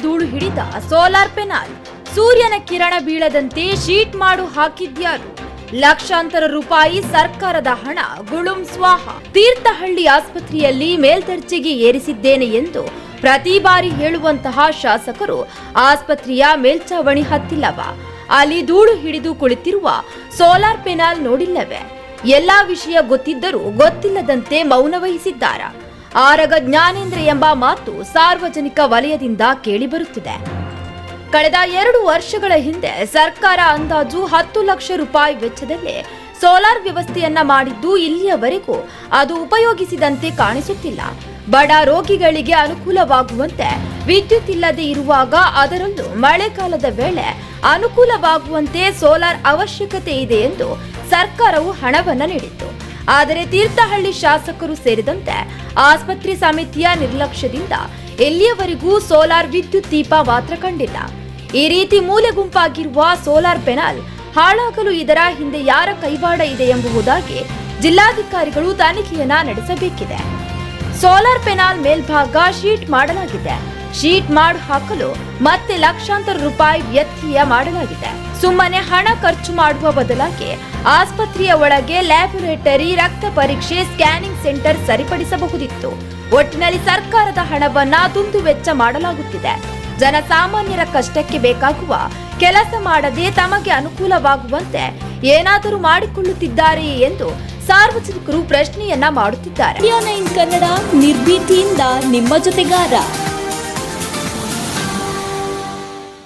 ಧೂಳು ಹಿಡಿದ ಸೋಲಾರ್ ಪೆನಾಲ್. ಸೂರ್ಯನ ಕಿರಣ ಬೀಳದಂತೆ ಶೀಟ್ ಮಾಡು ಹಾಕಿದ್ಯಾರು? ಲಕ್ಷಾಂತರ ರೂಪಾಯಿ ಸರ್ಕಾರದ ಹಣ ಗುಳುಂ ಸ್ವಾಹ. ತೀರ್ಥಹಳ್ಳಿ ಆಸ್ಪತ್ರೆಯಲ್ಲಿ ಮೇಲ್ದರ್ಜೆಗೆ ಏರಿಸಿದ್ದೇನೆ ಎಂದು ಪ್ರತಿ ಬಾರಿ ಹೇಳುವಂತಹ ಶಾಸಕರು ಆಸ್ಪತ್ರೆಯ ಮೇಲ್ಚಾವಣಿ ಹತ್ತಿಲ್ಲವಾ? ಅಲ್ಲಿ ಧೂಳು ಹಿಡಿದು ಕುಳಿತಿರುವ ಸೋಲಾರ್ ಪೆನಾಲ್ ನೋಡಿಲ್ಲವೇ? ಎಲ್ಲಾ ವಿಷಯ ಗೊತ್ತಿದ್ದರೂ ಗೊತ್ತಿಲ್ಲದಂತೆ ಮೌನ ವಹಿಸಿದ್ದಾರ? ಆರಗ ಜ್ಞಾನೇಂದ್ರ ಎಂಬ ಮಾತು ಸಾರ್ವಜನಿಕ ವಲಯದಿಂದ ಕೇಳಿಬರುತ್ತಿದೆ. ಕಳೆದ 2 ವರ್ಷಗಳ ಹಿಂದೆ ಸರ್ಕಾರ ಅಂದಾಜು 10 ಲಕ್ಷ ರೂಪಾಯಿ ವೆಚ್ಚದಲ್ಲಿ ಸೋಲಾರ್ ವ್ಯವಸ್ಥೆಯನ್ನ ಮಾಡಿದ್ದು ಇಲ್ಲಿಯವರೆಗೂ ಅದು ಉಪಯೋಗಿಸಿದಂತೆ ಕಾಣಿಸುತ್ತಿಲ್ಲ. ಬಡ ರೋಗಿಗಳಿಗೆ ಅನುಕೂಲವಾಗುವಂತೆ ವಿದ್ಯುತ್ ಇಲ್ಲದೆ ಇರುವಾಗ, ಅದರಲ್ಲೂ ಮಳೆಗಾಲದ ವೇಳೆ ಅನುಕೂಲವಾಗುವಂತೆ ಸೋಲಾರ್ ಅವಶ್ಯಕತೆ ಇದೆ ಎಂದು ಸರ್ಕಾರವು ಹಣವನ್ನ ನೀಡಿತ್ತು. ಆದರೆ ತೀರ್ಥಹಳ್ಳಿ ಶಾಸಕರು ಸೇರಿದಂತೆ ಆಸ್ಪತ್ರೆ ಸಮಿತಿಯ ನಿರ್ಲಕ್ಷ್ಯದಿಂದ ಎಲ್ಲಿಯವರೆಗೂ ಸೋಲಾರ್ ವಿದ್ಯುತ್ ದೀಪ ಮಾತ್ರ ಕಂಡಿಲ್ಲ. ಈ ರೀತಿ ಮೂಲೆ ಗುಂಪಾಗಿರುವ ಸೋಲಾರ್ ಪೆನಾಲ್ ಹಾಳಾಗಲು ಇದರ ಹಿಂದೆ ಯಾರ ಕೈವಾಡ ಇದೆ ಎಂಬುದಾಗಿ ಜಿಲ್ಲಾಧಿಕಾರಿಗಳು ತನಿಖೆಯನ್ನ ನಡೆಸಬೇಕಿದೆ. ಸೋಲಾರ್ ಪೆನಾಲ್ ಮೇಲ್ಭಾಗ ಶೀಟ್ ಮಾಡಲಾಗಿದೆ. ಶೀಟ್ ಮಾಡಿ ಹಾಕಲು ಮತ್ತೆ ಲಕ್ಷಾಂತರ ರೂಪಾಯಿ ವ್ಯತ್ಯಯ ಮಾಡಲಾಗಿದೆ. ಸುಮ್ಮನೆ ಹಣ ಖರ್ಚು ಮಾಡುವ ಬದಲಾಗಿ ಆಸ್ಪತ್ರೆಯ ಒಳಗೆ ಲ್ಯಾಬೊರೇಟರಿ, ರಕ್ತ ಪರೀಕ್ಷೆ, ಸ್ಕ್ಯಾನಿಂಗ್ ಸೆಂಟರ್ ಸರಿಪಡಿಸಬಹುದಿತ್ತು. ಒಟ್ಟಿನಲ್ಲಿ ಸರ್ಕಾರದ ಹಣವನ್ನ ದುಂದು ವೆಚ್ಚ ಮಾಡಲಾಗುತ್ತಿದೆ. ಜನಸಾಮಾನ್ಯರ ಕಷ್ಟಕ್ಕೆ ಬೇಕಾಗುವ ಕೆಲಸ ಮಾಡದೆ ತಮಗೆ ಅನುಕೂಲವಾಗುವಂತೆ ಏನಾದರೂ ಮಾಡಿಕೊಳ್ಳುತ್ತಿದ್ದಾರೆಯೇ ಎಂದು ಸಾರ್ವಜನಿಕರು ಪ್ರಶ್ನೆಯನ್ನ ಮಾಡುತ್ತಿದ್ದಾರೆ. ಇಂಡಿಯಾ 9 ಕನ್ನಡ ನಿರ್ಭೀತಿಯಿಂದ ನಿಮ್ಮ ಜೊತೆಗಾರ.